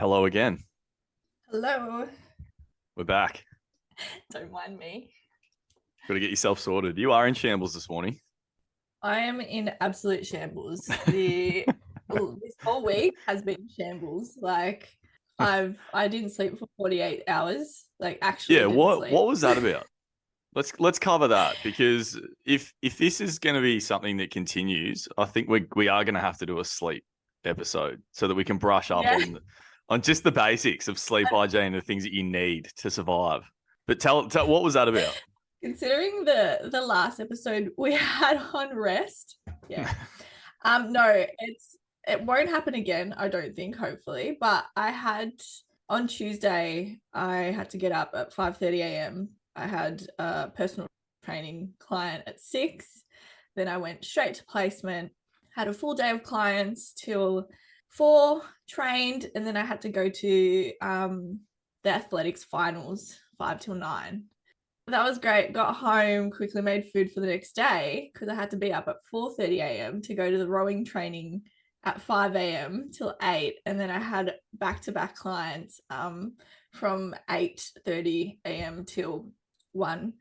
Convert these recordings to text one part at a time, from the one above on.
Hello again. Hello. We're back. Don't mind me. Got to get yourself sorted. You are in shambles this morning. I am in absolute shambles. This whole week has been shambles. I didn't sleep for 48 hours. Like actually Yeah, didn't what sleep. was that about? Let's cover that because if this is going to be something that continues, I think we are going to have to do a sleep episode so that we can brush up Yeah. on just the basics of sleep hygiene, the things that you need to survive. But tell what was that about? Considering the last episode we had on rest. Yeah. No, it won't happen again, I don't think, hopefully. But I had on Tuesday, I had to get up at 5:30 a.m. I had a personal training client at 6. Then I went straight to placement, had a full day of clients till 4, trained, and then I had to go to the athletics finals 5 till 9. That was great. Got home, quickly made food for the next day because I had to be up at 4:30 a.m. to go to the rowing training at 5 a.m. till 8. And then I had back-to-back clients from 8:30 a.m. till 1.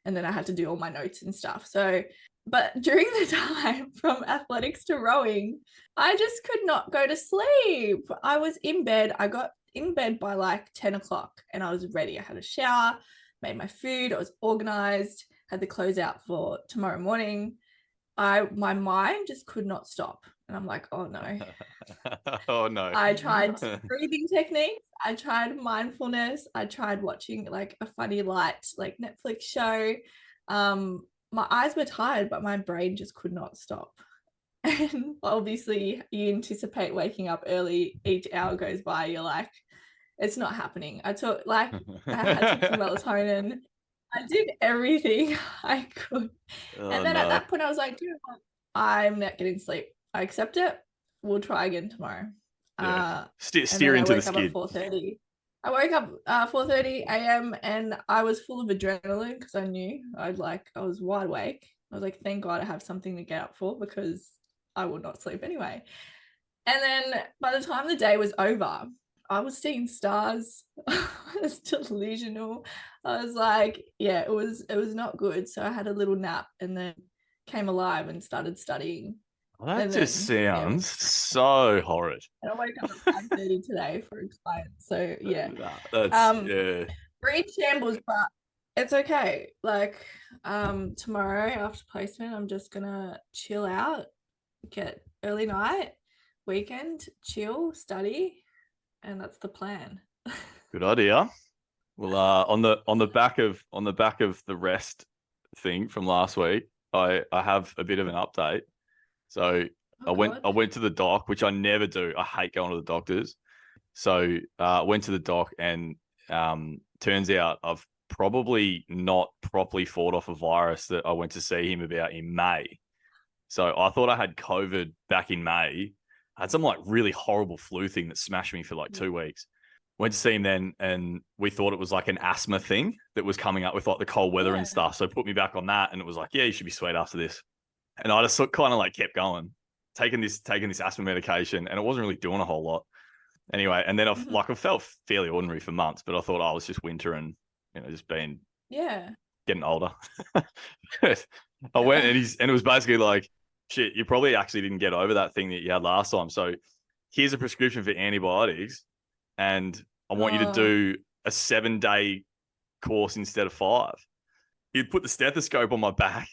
And then I had to do all my notes and stuff. So, but during the time from athletics to rowing, I just could not go to sleep. I was in bed. I got in bed by like 10 o'clock and I was ready. I had a shower, made my food, I was organized, had the clothes out for tomorrow morning. My mind just could not stop. And I'm like, oh no. Oh no. I tried breathing techniques, I tried mindfulness, I tried watching like a funny light like Netflix show. My eyes were tired, but my brain just could not stop. And obviously you anticipate waking up early, each hour goes by, you're like, it's not happening. I had some melatonin. I did everything I could. Oh And then at no. that point I was like, you know what? I'm not getting sleep. I accept it. We'll try again tomorrow. Yeah. Uh and Steer then I into the woke up at skid. 4:30. I woke up 4:30 a.m. and I was full of adrenaline because I was wide awake. I was like, thank God I have something to get up for because I would not sleep anyway. And then by the time the day was over, I was seeing stars. I was delusional. I was like, yeah, it was not good. So I had a little nap and then came alive and started studying. Well, that And just then yeah, sounds so horrid. and I woke up at 5:30 today for a client. So yeah. That's Um yeah. Breed shambles, but it's okay. Like tomorrow after placement, I'm just gonna chill out, get early night, weekend, chill, study, and that's the plan. Good idea. Well, on the back of the rest thing from last week, I have a bit of an update. So Oh I went God. I went to the doc, which I never do. I hate going to the doctors. So I went to the doc, and turns out I've probably not properly fought off a virus that I went to see him about in May. So I thought I had COVID back in May. I had some like really horrible flu thing that smashed me for like 2 weeks. Went to see him then, and we thought it was like an asthma thing that was coming up with like the cold weather and Yeah. stuff. So put me back on that, and it was like, yeah, you should be sweet after this. And I just kind of like kept going, taking this asthma medication, and it wasn't really doing a whole lot. Anyway, and then Mhm. I felt fairly ordinary for months, but I thought I was just winter and just being Yeah. getting older. I went, Yeah. and it was basically like, shit, you probably actually didn't get over that thing that you had last time. So here's a prescription for antibiotics, and I want you to Oh, do a 7-day course instead of 5. He'd put the stethoscope on my back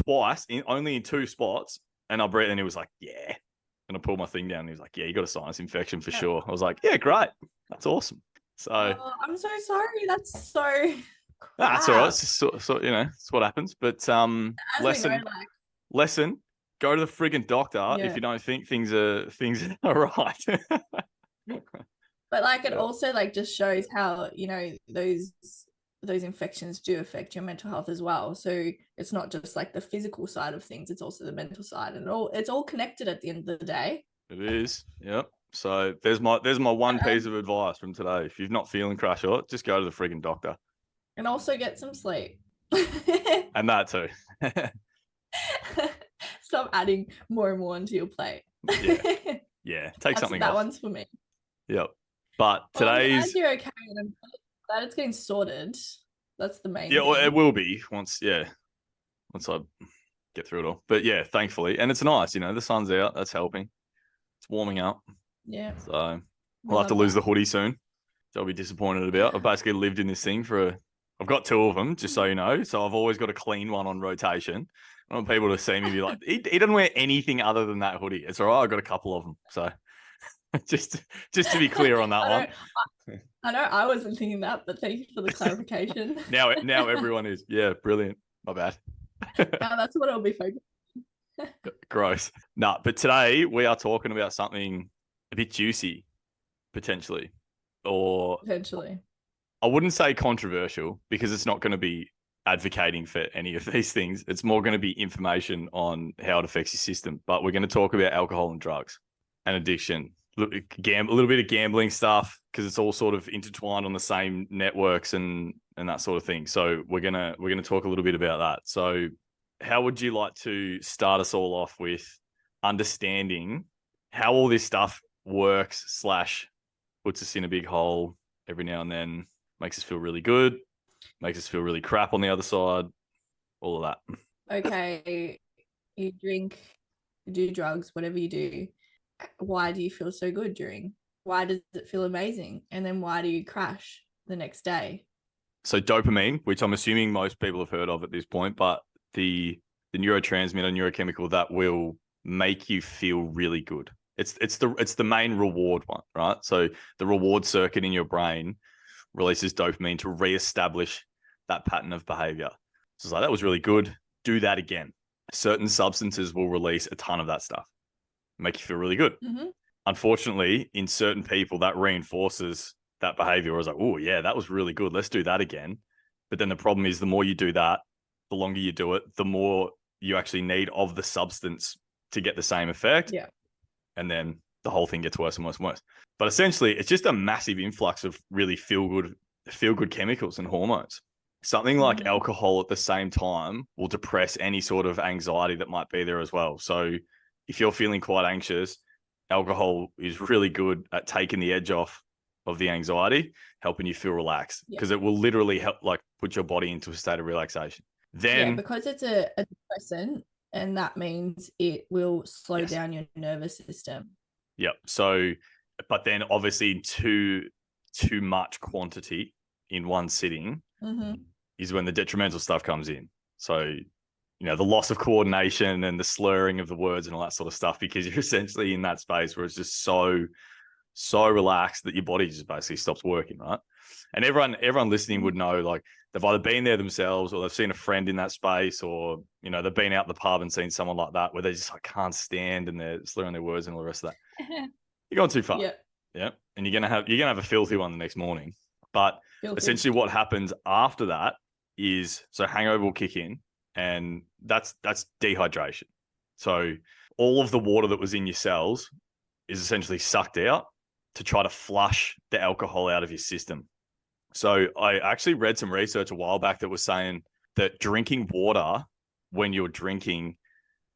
twice, only in 2 spots, and I breathed, and he was like, yeah. And I pulled my thing down, and he was like, yeah, you got a sinus infection for yeah. sure. I was like, yeah, great. That's awesome. So Oh, I'm so sorry. That's so that's all right. crap. It's just it's what happens. But As we know, lesson like, lesson, go to the frigging doctor if yeah. you don't think things are right. But like it Yeah. also like just shows how, those infections do affect your mental health as well. So it's not just like the physical side of things, it's also the mental side and it's all connected at the end of the day. It is. Yep. So there's my one piece And, of advice from today. If you're not feeling crash hot, just go to the frigging doctor. and also get some sleep. And that too. Stop adding more and more onto your plate. Yeah. Yeah. Take something That off. one's for me. Yep. But Well, I'm glad today's, you're okay, and I'm glad it's getting sorted. That's the main yeah, well, it thing. will be once I get through it all. But yeah, thankfully, and it's nice, the sun's out. That's helping. It's warming up, Yeah, so I we'll have to love lose the that. hoodie soon. So I'll be disappointed about. I've basically lived in this thing I've got two of them, just so you know. So I've always got a clean one on rotation. I want people to see me be like, he doesn't wear anything other than that hoodie. It's all right. I've got a couple of them. So just to be clear on that I one. don't. I know I wasn't thinking that, but thank you for the clarification. Now everyone is. Yeah, brilliant. My bad. Now that's what I'll be focused. Gross. Nah, but today we are talking about something a bit juicy, potentially. Or Potentially. I wouldn't say controversial because it's not going to be advocating for any of these things. It's more going to be information on how it affects your system. But we're going to talk about alcohol and drugs and addiction, a little bit of gambling stuff because it's all sort of intertwined on the same networks and that sort of thing. So we're gonna talk a little bit about that. So how would you like to start us all off with understanding how all this stuff works / puts us in a big hole every now and then, makes us feel really good, makes us feel really crap on the other side, all of that. Okay, you drink, you do drugs, whatever you do. Why do you feel so good during? Why does it feel amazing? And then why do you crash the next day? So dopamine, which I'm assuming most people have heard of at this point, but the neurotransmitter, neurochemical that will make you feel really good. It's the main reward one, right? So the reward circuit in your brain releases dopamine to reestablish that pattern of behavior. So it's like, that was really good. Do that again. Certain substances will release a ton of that stuff, make you feel really good. Mm-hmm. Unfortunately, in certain people, that reinforces that behavior. I was like, oh, yeah, that was really good. Let's do that again. But then the problem is the more you do that, the longer you do it, the more you actually need of the substance to get the same effect. Yeah. And then the whole thing gets worse and worse and worse. But essentially, it's just a massive influx of really feel good chemicals and hormones. Something like alcohol at the same time will depress any sort of anxiety that might be there as well. So if you're feeling quite anxious, alcohol is really good at taking the edge off of the anxiety, helping you feel relaxed because it will literally help put your body into a state of relaxation. Then because it's a depressant, and that means it will slow down your nervous system. Yep. So, but then obviously too much quantity in one sitting is when the detrimental stuff comes in. So, the loss of coordination and the slurring of the words and all that sort of stuff, because you're essentially in that space where it's just so relaxed that your body just basically stops working, right? And everyone listening would know, they've either been there themselves or they've seen a friend in that space, or they've been out the pub and seen someone like that where they just can't stand and they're slurring their words and all the rest of that. You're going too far. Yeah. And you're gonna have a filthy one the next morning. But essentially what happens after that is, so hangover will kick in, and that's dehydration. So all of the water that was in your cells is essentially sucked out to try to flush the alcohol out of your system. So I actually read some research a while back that was saying that drinking water when you're drinking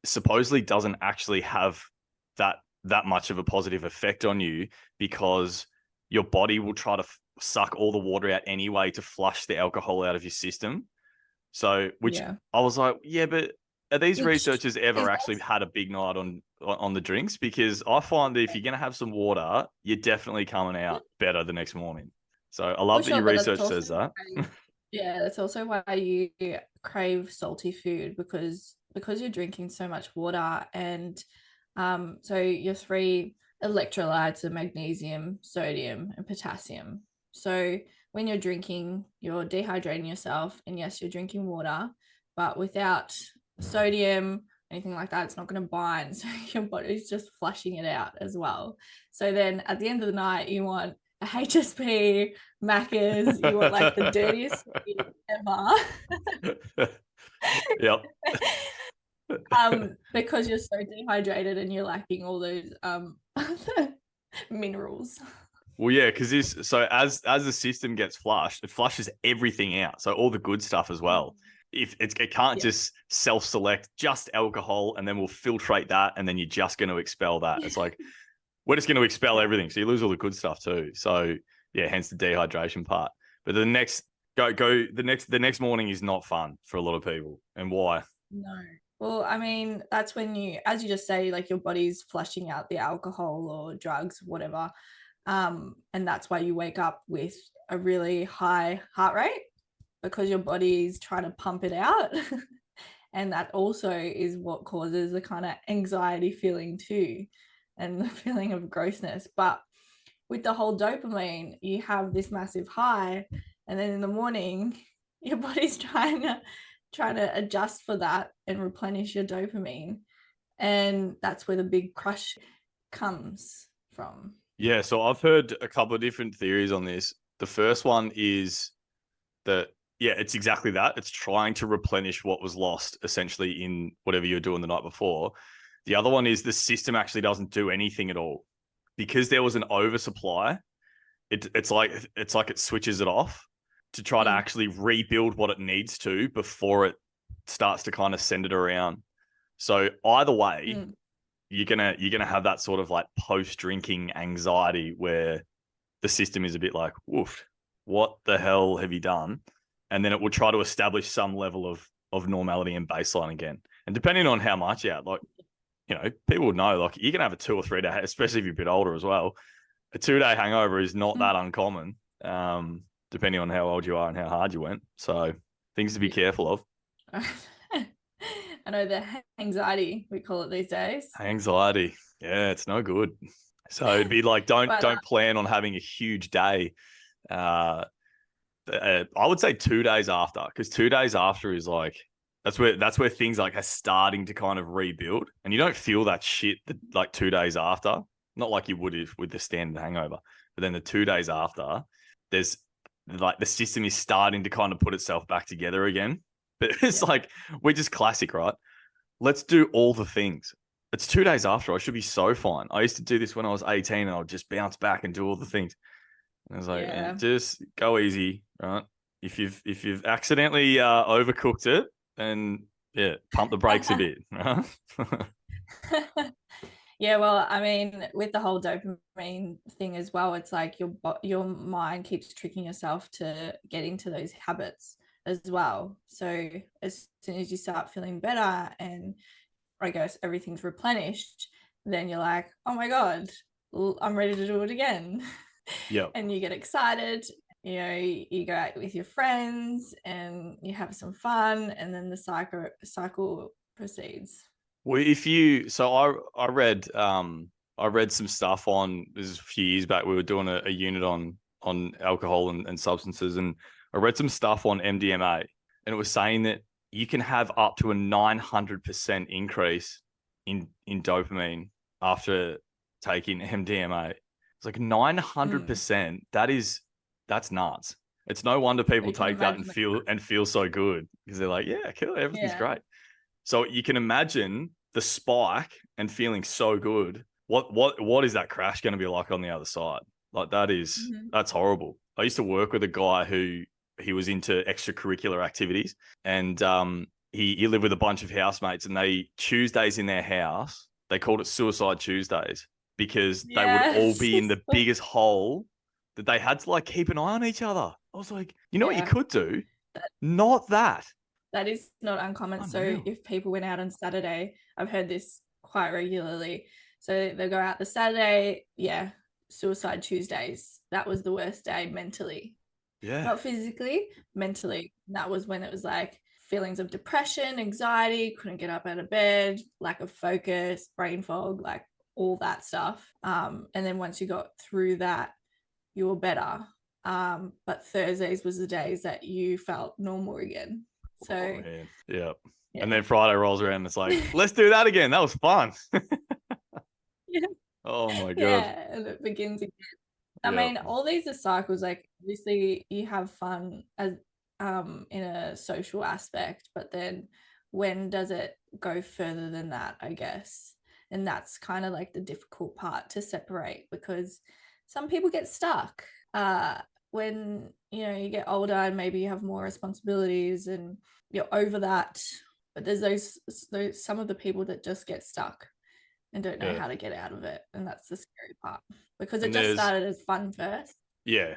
supposedly doesn't actually have that much of a positive effect on you, because your body will try to suck all the water out anyway to flush the alcohol out of your system. So, I was like, yeah, but are these researchers ever actually had a big night on the drinks? Because I find that if you're going to have some water, you're definitely coming out better the next morning. So I love that your research says that. Yeah, that's also why you crave salty food, because you're drinking so much water, and so your three electrolytes are magnesium, sodium, and potassium. So when you're drinking, you're dehydrating yourself, and yes, you're drinking water, but without sodium, anything like that, it's not going to bind. So your body's just flushing it out as well. So then at the end of the night, you want a HSP, Macca's, you want the dirtiest ever. Yep. Because you're so dehydrated and you're lacking all those minerals. Well, yeah, because as the system gets flushed, it flushes everything out. So all the good stuff as well. If it can't just self-select just alcohol and then we'll filtrate that and then you're just going to expel that. It's like we're just going to expel everything. So you lose all the good stuff too. So yeah, hence the dehydration part. But the next the next morning is not fun for a lot of people. And why? No. Well, I mean, that's when you, as you just say, like your body's flushing out the alcohol or drugs, whatever. And that's why you wake up with a really high heart rate, because your body's trying to pump it out. And that also is what causes the kind of anxiety feeling too, and the feeling of grossness. But with the whole dopamine, you have this massive high, and then in the morning, your body's trying to adjust for that and replenish your dopamine. And that's where the big crush comes from. Yeah, so I've heard a couple of different theories on this. The first one is that, yeah, it's exactly that. It's trying to replenish what was lost essentially in whatever you're doing the night before. The other one is the system actually doesn't do anything at all because there was an oversupply. It's like it switches it off to try to actually rebuild what it needs to before it starts to kind of send it around. So either way, you're gonna have that sort of like post-drinking anxiety where the system is a bit like, woof, what the hell have you done? And then it will try to establish some level of normality and baseline again. And depending on how much, yeah, like, you know, people would know, like, you can have a 2 or 3 day, especially if you're a bit older as well. A 2-day hangover is not that uncommon, depending on how old you are and how hard you went. So things to be careful of. I know, the anxiety, we call it these days. Anxiety. Yeah, it's no good. So it'd be like, don't plan on having a huge day. I would say 2 days after, because 2 days after is like, that's where things like are starting to kind of rebuild, and you don't feel that shit like 2 days after, not like you would if with the standard hangover. But then the 2 days after, there's like the system is starting to kind of put itself back together again. But it's like, we're just classic, right? Let's do all the things. It's 2 days after. I should be so fine. I used to do this when I was 18 and I would just bounce back and do all the things. And I was like, just go easy, right? If you've accidentally overcooked it, then yeah, pump the brakes a bit, right? Yeah, well, I mean, with the whole dopamine thing as well, it's like your mind keeps tricking yourself to get into those habits as well. So as soon as you start feeling better and I guess everything's replenished, then you're like, oh my God, I'm ready to do it again. Yeah. And you get excited, you know, you go out with your friends and you have some fun, and then the cycle proceeds. Well, I read some stuff on, this is a few years back. We were doing a unit on alcohol and substances, and I read some stuff on MDMA, and it was saying that you can have up to a 900% increase in dopamine after taking MDMA. It's like 900%. That's nuts. It's no wonder people take that and feel so good, because they're like, yeah, cool, everything's great. So you can imagine the spike and feeling so good. What is that crash going to be like on the other side? Like that's horrible. I used to work with a guy who he was into extracurricular activities, and he lived with a bunch of housemates, and Tuesdays in their house, they called it Suicide Tuesdays, because they would all be in the biggest hole that they had to like keep an eye on each other. I was like, you know what you could do? Not that. That is not uncommon. Unreal. So if people went out on Saturday, I've heard this quite regularly. So they go out the Saturday, Suicide Tuesdays. That was the worst day mentally. Yeah. Not physically, mentally. That was when it was like feelings of depression, anxiety, couldn't get up out of bed, lack of focus, brain fog, like all that stuff. And then once you got through that, you were better. But Thursdays was the days that you felt normal again. So yeah. And then Friday rolls around and it's like, let's do that again. That was fun. Oh my God. Yeah, and it begins again. I mean, all these are cycles. Like obviously you have fun as in a social aspect, but then when does it go further than that, I guess? And that's kind of like the difficult part to separate, because some people get stuck when you get older and maybe you have more responsibilities and you're over that. But there's those some of the people that just get stuck, and don't know Yeah. how to get out of it. And that's the scary part, because it And just started as fun first. yeah,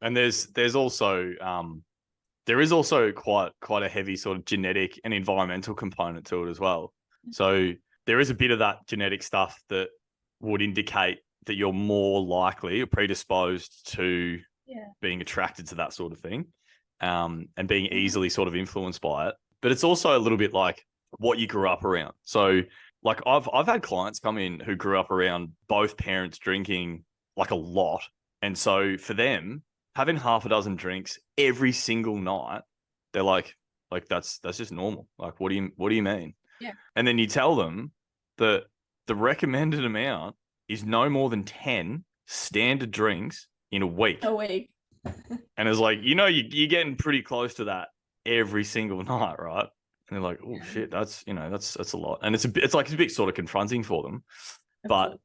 and there's also there is also quite a heavy sort of genetic and environmental component to it as well. So there is a bit of that genetic stuff that would indicate that you're more likely or predisposed to being attracted to that sort of thing, and being easily sort of influenced by it. But it's also a little bit like what you grew up around. So like I've had clients come in who grew up around both parents drinking like a lot. And so for them, having half a dozen drinks every single night, they're like that's just normal. Like what do you mean? Yeah. And then you tell them that the recommended amount is no more than 10 standard drinks in a week. A week. And it's like, you're getting pretty close to that every single night, right? And they're like, oh shit, that's a lot. And it's a bit sort of confronting for them. But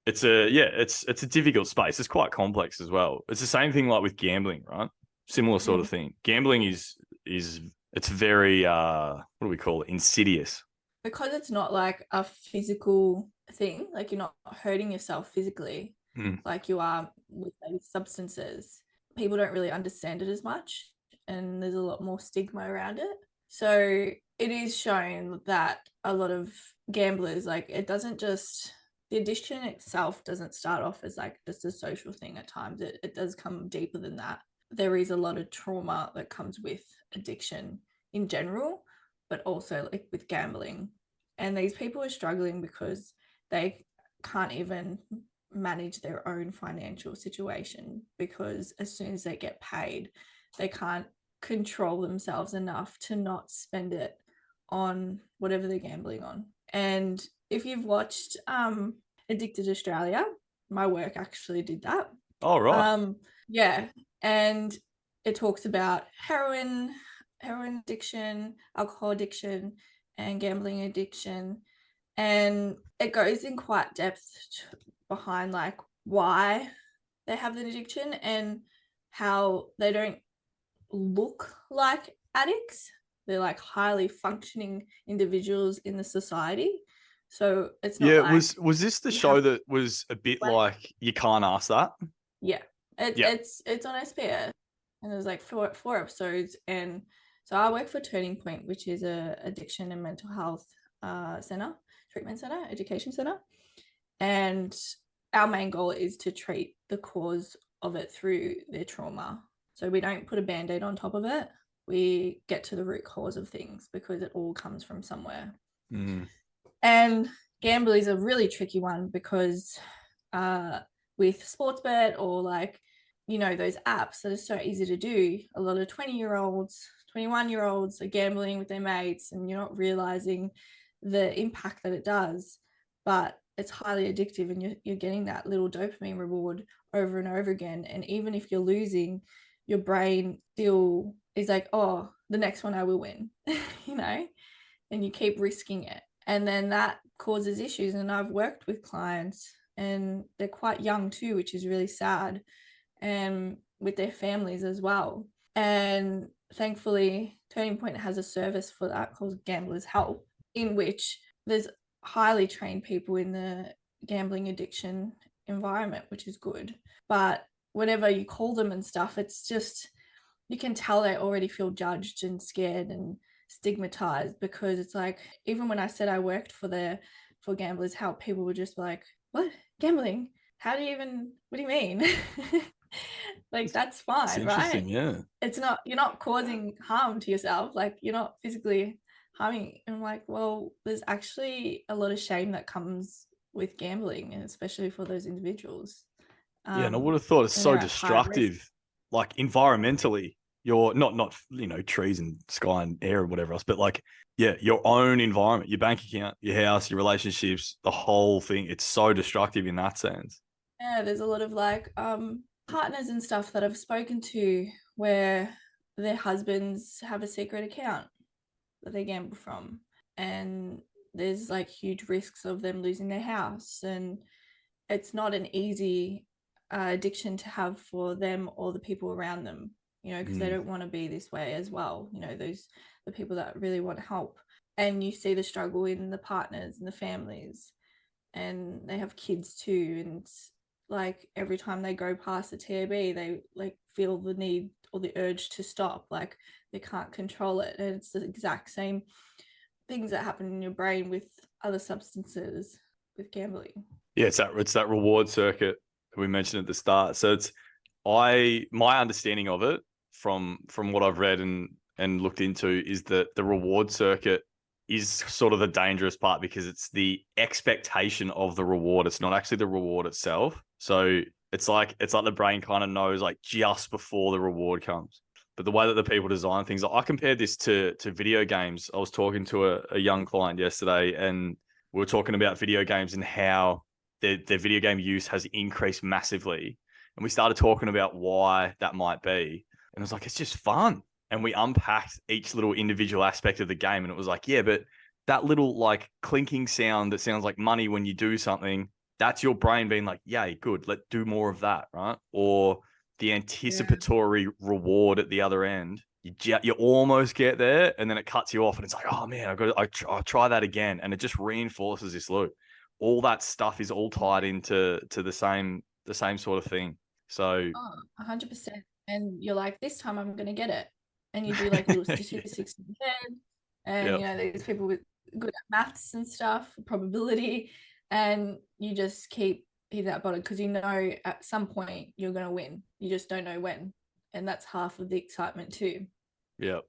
it's a difficult space. It's quite complex as well. It's the same thing like with gambling, right? Similar sort of thing. Gambling is it's very what do we call it? Insidious. Because it's not like a physical thing, like you're not hurting yourself physically, like you are with these substances. People don't really understand it as much, and there's a lot more stigma around it. So it is shown that a lot of gamblers, like the addiction itself doesn't start off as like just a social thing at times. It does come deeper than that. There is a lot of trauma that comes with addiction in general, but also like with gambling. And these people are struggling because they can't even manage their own financial situation, because as soon as they get paid, they can't control themselves enough to not spend it on whatever they're gambling on. And if you've watched Addicted Australia, my work actually did that. Oh, right. Yeah. And it talks about heroin addiction, alcohol addiction, and gambling addiction. And it goes in quite depth behind like why they have an addiction and how they don't look like addicts. They're like highly functioning individuals in the society. So it's not like, was this the show that was a bit like You Can't Ask That? Yeah. It's on SBS, and there's like four episodes. And so I work for Turning Point, which is a addiction and mental health treatment center, education center. And our main goal is to treat the cause of it through their trauma. So we don't put a band-aid on top of it. We get to the root cause of things, because it all comes from somewhere. And gambling is a really tricky one, because with sports bet or like, those apps that are so easy to do, a lot of 20-year-olds, 21-year-olds are gambling with their mates, and you're not realizing the impact that it does. But it's highly addictive, and you're getting that little dopamine reward over and over again. And even if you're losing, your brain still is like, oh, the next one I will win, and you keep risking it. And then that causes issues. And I've worked with clients, and they're quite young too, which is really sad, and with their families as well. And thankfully, Turning Point has a service for that called Gamblers Help, in which there's highly trained people in the gambling addiction environment, which is good. But whenever you call them and stuff, it's just, you can tell they already feel judged and scared and stigmatized, because it's like, even when I said I worked for Gamblers Help, people were just like, what, gambling? What do you mean? Like, that's fine, right? Yeah. It's not, you're not causing harm to yourself, like you're not physically harming. And I'm like, well, there's actually a lot of shame that comes with gambling, and especially for those individuals. And I would have thought it's so destructive, like environmentally. You're not trees and sky and air and whatever else, but like, your own environment, your bank account, your house, your relationships, the whole thing. It's so destructive in that sense. Yeah, there's a lot of like partners and stuff that I've spoken to where their husbands have a secret account that they gamble from, and there's like huge risks of them losing their house, and it's not an easy addiction to have for them or the people around them, because they don't want to be this way as well, the people that really want help. And you see the struggle in the partners and the families, and they have kids too, and like every time they go past the TAB, they like feel the need or the urge to stop, like they can't control it. And it's the exact same things that happen in your brain with other substances with gambling. Yeah, it's that reward circuit we mentioned at the start. So my understanding of it from what I've read and looked into is that the reward circuit is sort of the dangerous part because it's the expectation of the reward. It's not actually the reward itself. So it's like the brain kind of knows like just before the reward comes. But the way that the people design things, I compared this to video games. I was talking to a young client yesterday, and we were talking about video games and how their video game use has increased massively. And we started talking about why that might be. And it was like, it's just fun. And we unpacked each little individual aspect of the game. And it was like, yeah, but that little like clinking sound that sounds like money when you do something, that's your brain being like, yay, good, let's do more of that, right? Or the anticipatory reward at the other end. You almost get there, and then it cuts you off, and it's like, oh man, I'll try that again, and it just reinforces this loop. All that stuff is all tied into the same sort of thing. So, 100%. And you're like, this time I'm gonna get it, and you do like little statistics in your head, and you know there's people with good at maths and stuff, probability, and you just keep hitting that button because you know at some point you're gonna win. You just don't know when, and that's half of the excitement too. Yep.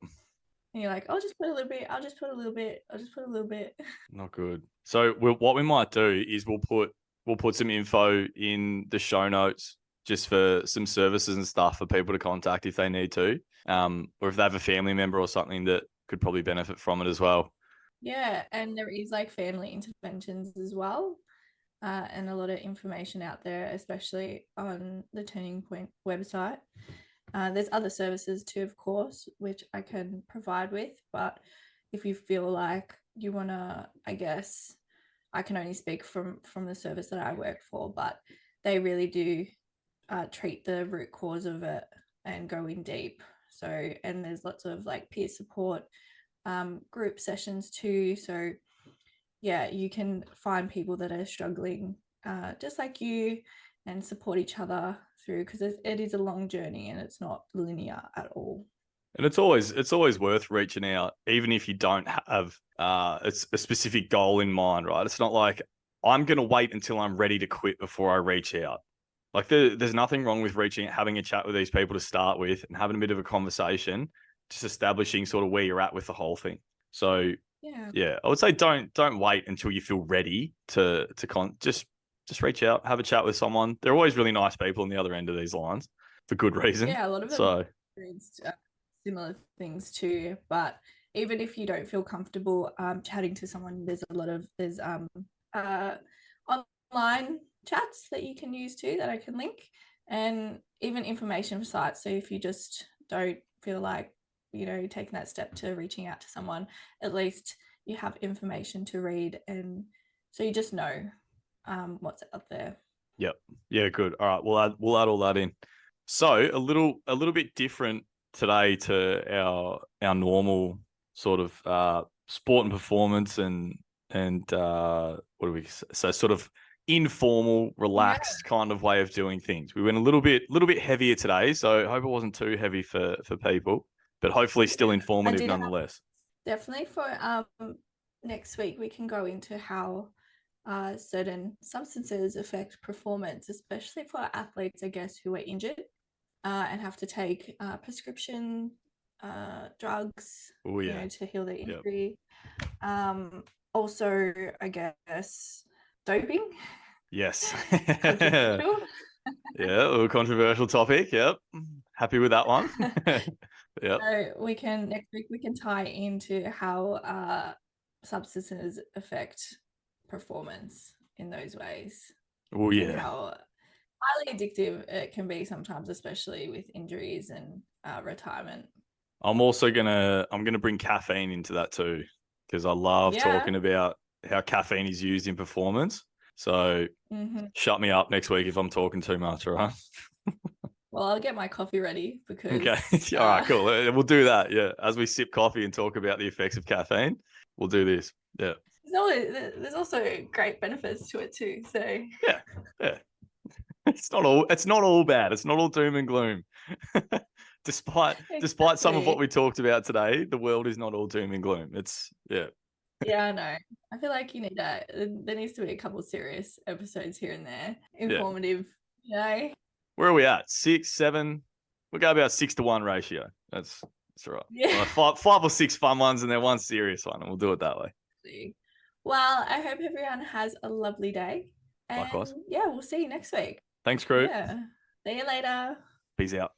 And you're like, I'll just put a little bit. I'll just put a little bit. I'll just put a little bit. Not good. So what we might do is we'll put some info in the show notes just for some services and stuff for people to contact if they need to, or if they have a family member or something that could probably benefit from it as well. Yeah, and there is like family interventions as well, and a lot of information out there, especially on the Turning Point website. There's other services too, of course, which I can provide with. But if you feel like you want to, I guess I can only speak from the service that I work for, but they really do treat the root cause of it and go in deep. So, and there's lots of like peer support group sessions too. So, yeah, you can find people that are struggling just like you and support each other through, because it is a long journey and it's not linear at all. And it's always worth reaching out, even if you don't have a specific goal in mind, right? It's not like I'm going to wait until I'm ready to quit before I reach out. Like there's nothing wrong with having a chat with these people to start with and having a bit of a conversation, just establishing sort of where you're at with the whole thing. So yeah, I would say don't wait until you feel ready to just reach out, have a chat with someone. They're always really nice people on the other end of these lines for good reason. Yeah, a lot of them experienced similar things too. But even if you don't feel comfortable chatting to someone, there's online chats that you can use too that I can link, and even information for sites. So if you just don't feel like, you know, taking that step to reaching out to someone, at least you have information to read, and so you just know what's out there. Yep. Yeah, good. All right, we'll add all that in. So a little bit different today to our normal sort of sport and performance and what do we say? Sort of informal, relaxed kind of way of doing things. We went a little bit heavier today, so I hope it wasn't too heavy for people, but hopefully still informative nonetheless. Definitely for next week we can go into how certain substances affect performance, especially for athletes, I guess, who are injured and have to take prescription drugs, you know, to heal their injury. Yep. Also, I guess, doping. Yes. Yeah, a little controversial topic. Yep. Happy with that one. Yep. So next week we can tie into how substances affect performance in those ways. Oh yeah. And how highly addictive it can be sometimes, especially with injuries and retirement. I'm gonna bring caffeine into that too, because I love talking about how caffeine is used in performance. So shut me up next week if I'm talking too much, all right? Well, I'll get my coffee ready because... Okay. All right, cool. We'll do that, yeah. As we sip coffee and talk about the effects of caffeine, we'll do this. Yeah. there's also great benefits to it too. So Yeah. It's not all bad. It's not all doom and gloom. Despite some of what we talked about today, the world is not all doom and gloom. Yeah, I know. I feel like you need that. There needs to be a couple of serious episodes here and there, informative. Where are we at? 6, 7. We'll go about 6-to-1 ratio. That's all right. Yeah. Well, five or six fun ones and then one serious one, and we'll do it that way. Well, I hope everyone has a lovely day. And Likewise. yeah, we'll see you next week. Thanks, crew. Yeah. See you later. Peace out.